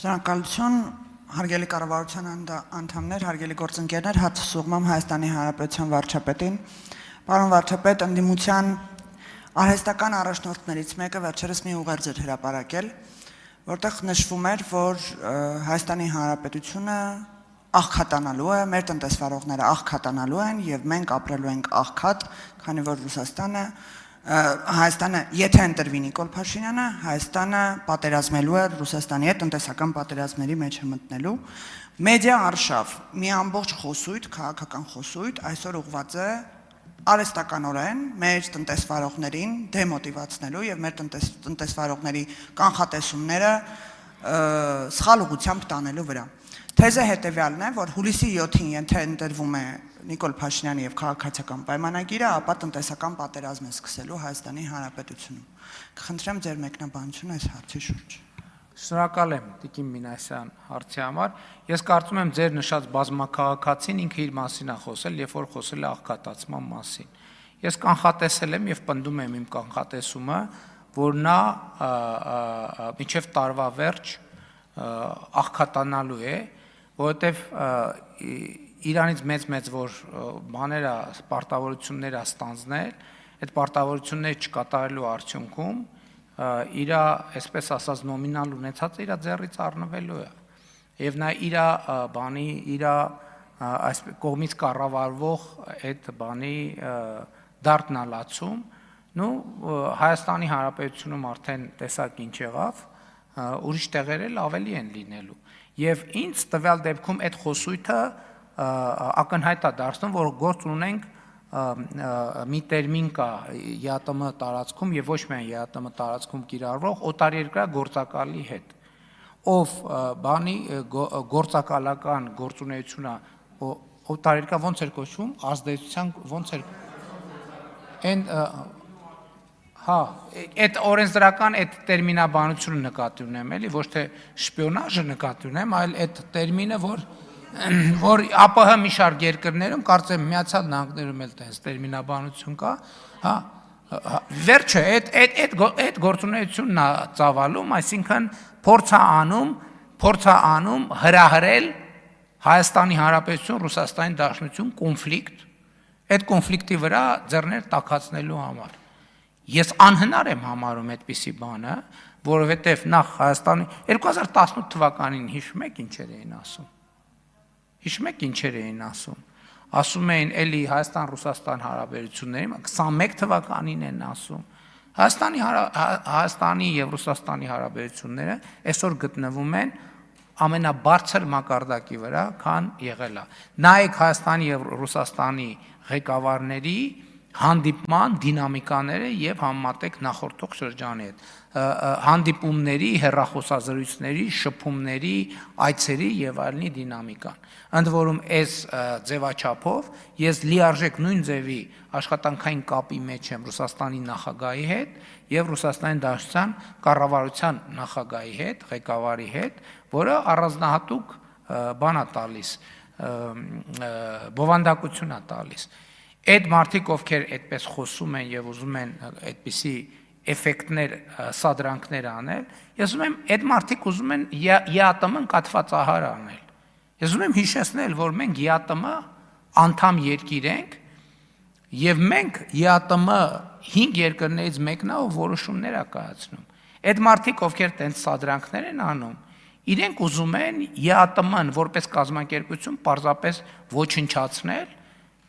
Շնորհակալություն, հարգելի կառավարության անդամներ, հարգելի գործընկերներ, հատուցում եմ Հայաստանի Հանրապետության վարչապետին։ Պարոն վարչապետ, ընդդիմության արհեստական առաջնորդներից մեկը վերջերս մի ուղերձ էր հրապարակել, որտեղ նշվում էր, որ Հայաստանի Հանրապետությունը աղքատանալու է, մեր տնտեսվարողները աղքատանալու են եւ մենք ապրելու ենք աղքատ, քանի որ Հայաստանը, եթե ընտրվի Նիկոլ Փաշինյանը, Հայաստանը պատերազմելու է Ռուսաստանի հետ, տնտեսական պատերազմների մեջ է մտնելու։ Մեդիա արշավ, մի ամբողջ խոսույթ, քաղաքական խոսույթ այսօր ուղղված է արհեստականորեն մեր տնտեսվարողներին դեմոտիվացնելու եւ մեր տնտեսվարողների կանխատեսումները սխալ ուղղությամբ տանելու վրա։ Թեզը հետևյալն է, որ հուլիսի 7-ին եթե ընտրվում է Նիկոլ Փաշինյանի եւ քաղաքացիական պայմանագիրը, ապա տնտեսական պատերազմ է սկսելու Հայաստանի Հանրապետությունում։ Կխնդրեմ ձեր մեկնաբանությունը այս հարցի շուրջ։ Շնորհակալ եմ Տիկին Մինասյան հարցի համար։ Ես կարծում եմ ձեր նշած բազմաքաղաքացին ինքը իր մասին է խոսել, երբ որ խոսել է աղքատացման մասին։ Ես կանխատեսել եմ եւ պնդում եմ իմ կանխատեսումը, որ նա մինչեւ տարվա վերջ աղքատանալու է, որովհետեւ Իրանից մեծ որ բաները պարտավորություններ ստանձնել, այդ պարտավորությունները չկատարելու արդյունքում իր, այսպես ասած, նոմինալ ունեցածը իր ձեռից առնվելու է։ Եվ նա իր այս կողմից կառավարվող այդ բանի դարտնալացում, Հայաստանի Հանրապետությունում արդեն տեսակ ինչ եղավ, ուրիշ տեղեր էլ ավելի են լինելու։ Եվ ինձ տվյալ դեպքում այդ խոսույթը ակնհայտ է դարձնում, որ գործ ունենք մի տերմին կա ԵԱՏՄ տարածքում եւ ոչ միայն ԵԱՏՄ տարածքում կիրառվող օտարերկրյա գործակալի հետ, ով բանի գործակալական գործունեությունը օտարերկրյա ոնց էր կոչվում, ազդեցության ոնց էր այդ օրենսդրական այդ տերմինաբանությունը նկատի ունեմ, էլի ոչ թե շպիոնաժը նկատի ունեմ, այլ այդ տերմինը, որ ԱՊՀ մի շարք երկրներում, կարծեմ Միացյալ Նահանգներում էլ տես տերմինաբանություն կա, վերջը այդ գործունեությունն է ծավալում, այսինքն փորձ է անում հրահրել Հայաստանի Հանրապետություն, Ռուսաստանի Դաշնություն կոնֆլիկտ, այդ կոնֆլիկտի վրա ձեռներ տաքացնելու համար։ Ես անհնար եմ համարում այդպիսի բանը, որովհետև նախ Հայաստանի 2018 թվականին հիշում եք ինչեր էին ասում։ Հիշում եք ինչեր էին ասում։ Ասում էին էլի Հայաստան-Ռուսաստան հարաբերությունների 21 թվականին են ասում։ Հայաստանի եւ Ռուսաստանի հարաբերությունները այսօր գտնվում են ամենաբարձր մակարդակի վրա, քան եղել է։ Նայեք Հայաստանի եւ Ռուսաստանի ղեկավարների հանդիպման դինամիկաները եւ համատեք նախորդող շրջանի հետ, հանդիպումների, հեռախոսազրույցների, շփումների, այցերի եւ այլնի դինամիկան։ Ընդ որում այս ձևաչափով ես լիարժեք նույն ձևի աշխատանքային կապի մեջ եմ Ռուսաստանի նախագահի հետ եւ Ռուսաստանի Դաշնության կառավարության նախագահի հետ, ղեկավարի հետ, որը առանձնահատուկ բան է տալիս, բովանդակություն է տալիս։ Այդ մարդիկ, ովքեր այդպես խոսում են եւ ուզում են այդպիսի էֆեկտներ, սադրանքներ անել, ես ուզում եմ այդ մարդիկ ուզում են ԵԱՏՄ-ն կաթվածահար անել։ Ես ուզում եմ հիշեցնել, որ մենք ԵԱՏՄ անդամ երկիր ենք եւ մենք ԵԱՏՄ 5 երկրներից մեկն է, ով որոշումներ է կայացնում։ Այդ մարդիկ, ովքեր տենց սադրանքներ են անում, իրենք ուզում են ԵԱՏՄ-ն որպես կազմակերպություն պարզապես ոչնչացնել,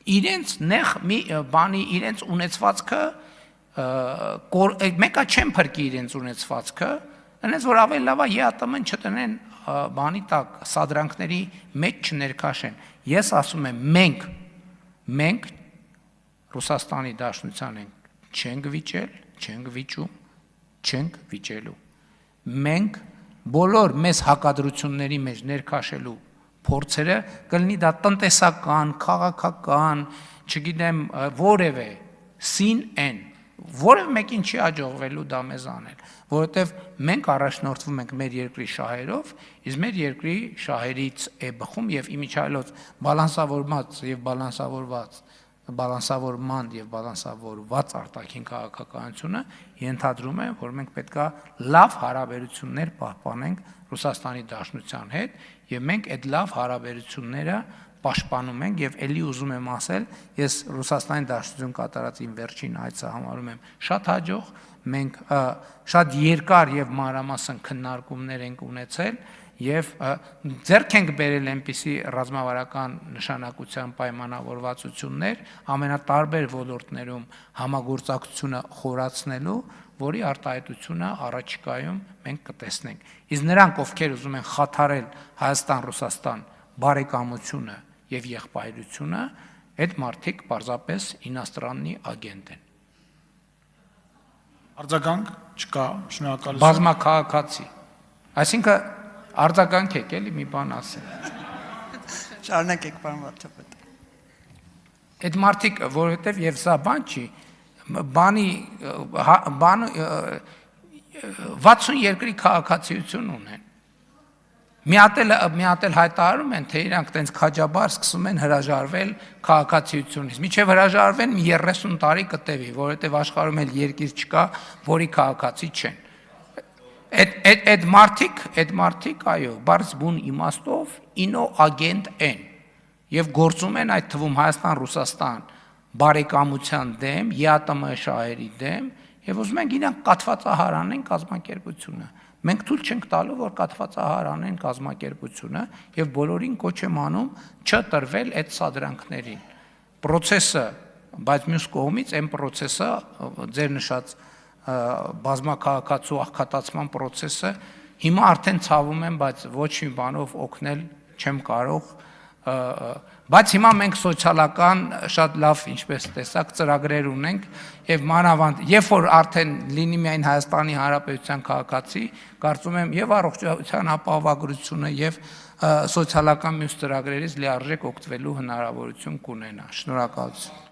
իրենց նեղ մի բանի իրենց ունեցվածքը մեկը չեն փրկի իրենց ունեցվածքը, այնպես որ ավելի լավ է ԵԱՏՄ-ն չտնեն բանի տակ, սադրանքների մեջ չներքաշեն։ Ես ասում եմ մենք Ռուսաստանի Դաշնության չենք վիճել, չենք վիճում, չենք վիճելու։ Մենք բոլոր մեզ հակադրությունների մեջ ներքաշելու փորձերը կլինի դա տնտեսական, քաղաքական, չգիտեմ, որևէ սին են, որևէ մեկին չի աջողվելու դա մեզ անել, որովհետև մենք առաջնորդվում ենք մեր երկրի շահերով, իսկ մեր երկրի շահերից է բխում եւ իմիջիայլոց բալանսավորված եւ բալանսավորված բալանսավորման եւ բալանսավորված արտաքին քաղաքականությունը ենթադրում է, որ մենք պետքա լավ հարաբերություններ պահպանենք Ռուսաստանի Դաշնության հետ եւ մենք այդ լավ հարաբերությունները պաշտպանում ենք եւ ելի ուզում եմ ասել, ես Ռուսաստանի Դաշնություն կատարած իմ վերջին այցը համարում եմ շատ հաջող, մենք շատ երկար եւ մանրամասն քննարկումներ ենք ունեցել եւ ձեռք ենք բերել այնպիսի ռազմավարական նշանակության պայմանավորվածություններ ամենատարբեր ոլորտներում համագործակցությունը խորացնելու, որի արտահայտությունը առաջիկայում մենք կտեսնենք։ Իսկ նրանք, ովքեր ուզում են խաթարել Հայաստան-Ռուսաստան բարեկամությունը եւ եղբայրությունը, այդ մարդիկ պարզապես ինաստրաննի ագենտ են։ Արձագանք չկա, շնորհակալություն։ Բազմաքաղաքացի։ Այսինքն արձագանք եք էլի մի բան ասել։ Շարունակեք, պարոն վարչապետ։ Այդ մարդիկ, որովհետև եւ սա բան չի, բան 60 երկրի քաղաքացիություն ունեն։ Մի հատ էլ հայտարարում են, թե իրանք տենց քաջաբար սկսում են հրաժարվել քաղաքացիությունից։ Միջև հրաժարվեն մի 30 տարի կտևի, որովհետև աշխարհում էլ երկիր չկա, որի քաղաքացի չեն։ Այդ մարդիկ, այո, բարձ բուն իմաստով ինոագենտ են եւ գործում են այդ թվում Հայաստան-Ռուսաստան բարեկամության դեմ, ԵԱՏՄ շահերի դեմ եւ ուզում են իրանք կաթվածահարանեն կազմակերպությունը։ Մենք թույլ չենք տալու, որ կաթվածահարանեն կազմակերպությունը եւ բոլորին կոչ եմ անում չտրվել այդ սադրանքներին։ Պրոցեսը, բայց մյուս կողմից այն պրոցեսը ձեր նշած բազմաքաղաքացու աղքատացման պրոցեսը հիմա արդեն ցավում եմ, բայց ոչ մի բանով օգնել չեմ կարող, բայց հիմա մենք սոցիալական շատ լավ, ինչպես տեսակ, ծրագրեր ունենք եւ մանավանդ, երբ որ արդեն լինի միայն Հայաստանի Հանրապետության քաղաքացի, կարծում եմ եւ առողջության ապահովագրությունը եւ սոցիալական մյուս ծրագրերից լիարժեք օգտվելու հնարավորություն կունենա։ Շնորհակալություն։